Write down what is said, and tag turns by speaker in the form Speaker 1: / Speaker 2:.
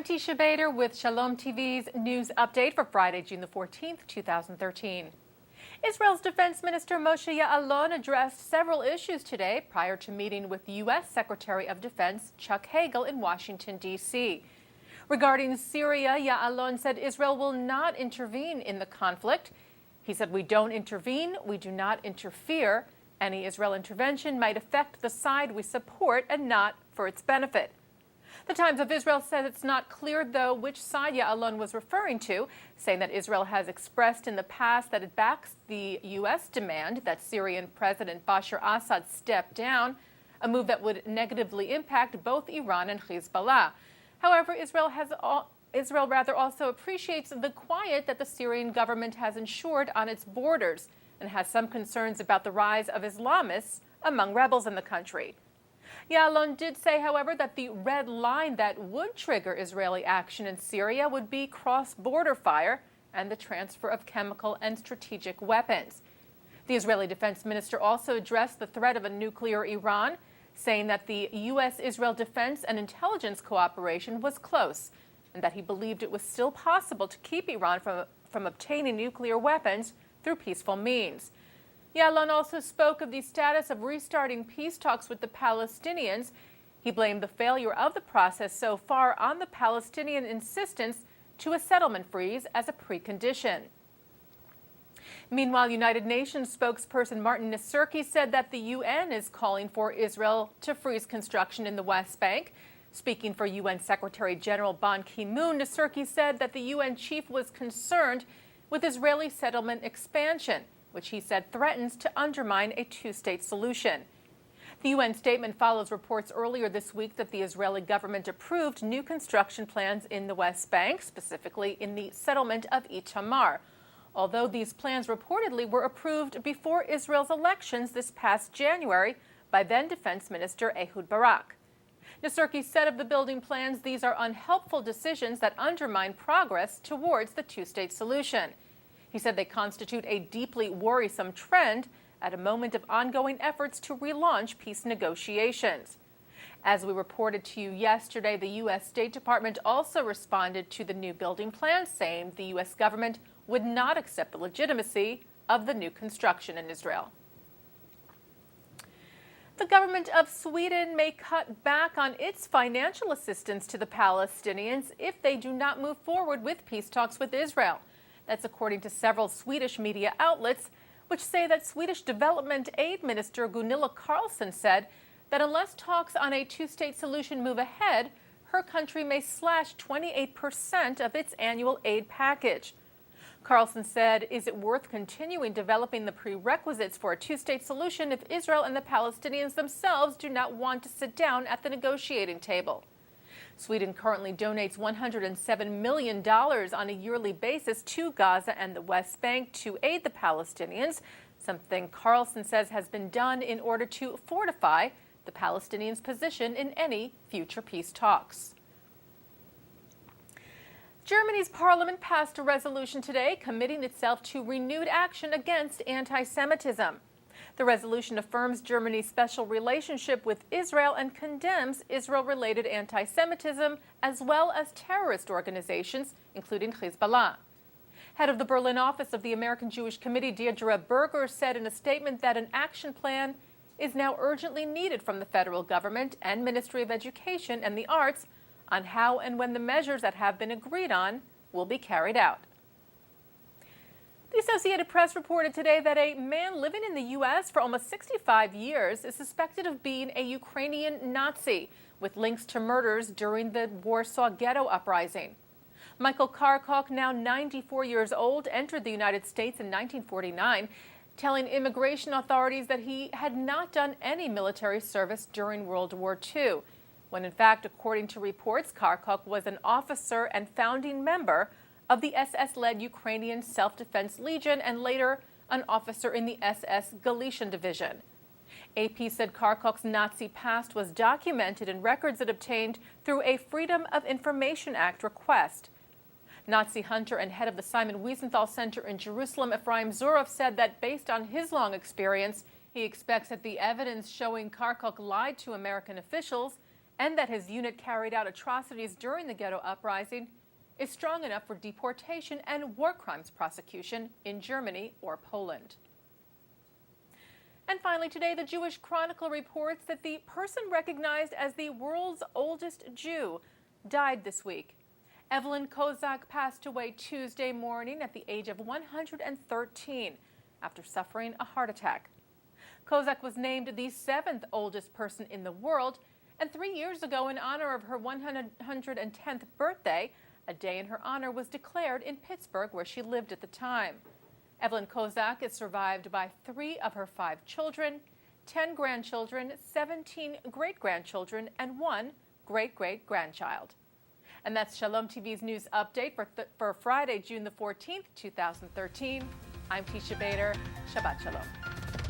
Speaker 1: Teisha Bader with Shalom TV's news update for Friday, June the 14th, 2013. Israel's Defense Minister Moshe Yaalon addressed several issues today prior to meeting with U.S. Secretary of Defense Chuck Hagel in Washington, D.C. Regarding Syria, Yaalon said Israel will not intervene in the conflict. He said, "We don't intervene, we do not interfere. Any Israel intervention might affect the side we support and not for its benefit." The Times of Israel says it's not clear, though, which side Yaalon was referring to, saying that Israel has expressed in the past that it backs the U.S. demand that Syrian President Bashar Assad step down, a move that would negatively impact both Iran and Hezbollah. However, Israel also appreciates the quiet that the Syrian government has ensured on its borders and has some concerns about the rise of Islamists among rebels in the country. Yaalon did say, however, that the red line that would trigger Israeli action in Syria would be cross-border fire and the transfer of chemical and strategic weapons. The Israeli defense minister also addressed the threat of a nuclear Iran, saying that the U.S.-Israel defense and intelligence cooperation was close and that he believed it was still possible to keep Iran from obtaining nuclear weapons through peaceful means. Yaalon also spoke of the status of restarting peace talks with the Palestinians. He blamed the failure of the process so far on the Palestinian insistence to a settlement freeze as a precondition. Meanwhile, United Nations spokesperson Martin Naserki said that the UN is calling for Israel to freeze construction in the West Bank. Speaking for UN Secretary General Ban Ki-moon, Naserki said that the UN chief was concerned with Israeli settlement expansion, which he said threatens to undermine a two-state solution. The UN statement follows reports earlier this week that the Israeli government approved new construction plans in the West Bank, specifically in the settlement of Itamar, although these plans reportedly were approved before Israel's elections this past January by then Defense Minister Ehud Barak. Naserki said of the building plans, these are unhelpful decisions that undermine progress towards the two-state solution. He said they constitute a deeply worrisome trend at a moment of ongoing efforts to relaunch peace negotiations. As we reported to you yesterday, the U.S. State Department also responded to the new building plans, saying the U.S. government would not accept the legitimacy of the new construction in Israel. The government of Sweden may cut back on its financial assistance to the Palestinians if they do not move forward with peace talks with Israel. That's according to several Swedish media outlets, which say that Swedish Development Aid Minister Gunilla Carlsson said that unless talks on a two-state solution move ahead, her country may slash 28% of its annual aid package. Carlsson said, "Is it worth continuing developing the prerequisites for a two-state solution if Israel and the Palestinians themselves do not want to sit down at the negotiating table?" Sweden currently donates $107 million on a yearly basis to Gaza and the West Bank to aid the Palestinians, something Carlsson says has been done in order to fortify the Palestinians' position in any future peace talks. Germany's parliament passed a resolution today committing itself to renewed action against anti-Semitism. The resolution affirms Germany's special relationship with Israel and condemns Israel-related anti-Semitism as well as terrorist organizations, including Hezbollah. Head of the Berlin office of the American Jewish Committee, Deirdre Berger, said in a statement that an action plan is now urgently needed from the federal government and Ministry of Education and the Arts on how and when the measures that have been agreed on will be carried out. The Associated Press reported today that a man living in the U.S. for almost 65 years is suspected of being a Ukrainian Nazi with links to murders during the Warsaw Ghetto uprising. Michael Karkok, now 94 years old, entered the United States in 1949, telling immigration authorities that he had not done any military service during World War II, when in fact, according to reports, Karkok was an officer and founding member of the SS-led Ukrainian Self-Defense Legion and later an officer in the SS Galician Division. AP said Karkok's Nazi past was documented in records it obtained through a Freedom of Information Act request. Nazi hunter and head of the Simon Wiesenthal Center in Jerusalem, Ephraim Zurov, said that based on his long experience, he expects that the evidence showing Karkok lied to American officials and that his unit carried out atrocities during the ghetto uprising, is strong enough for deportation and war crimes prosecution in Germany or Poland. And finally today, the Jewish Chronicle reports that the person recognized as the world's oldest Jew died this week. Evelyn Kozak passed away Tuesday morning at the age of 113 after suffering a heart attack. Kozak was named the 7th oldest person in the world, and 3 years ago, in honor of her 110th birthday, a day in her honor was declared in Pittsburgh, where she lived at the time. Evelyn Kozak is survived by 3 of her 5 children, 10 grandchildren, 17 great-grandchildren, and 1 great-great-grandchild. And that's Shalom TV's news update for Friday, June the 14th, 2013. I'm Teisha Bader. Shabbat Shalom.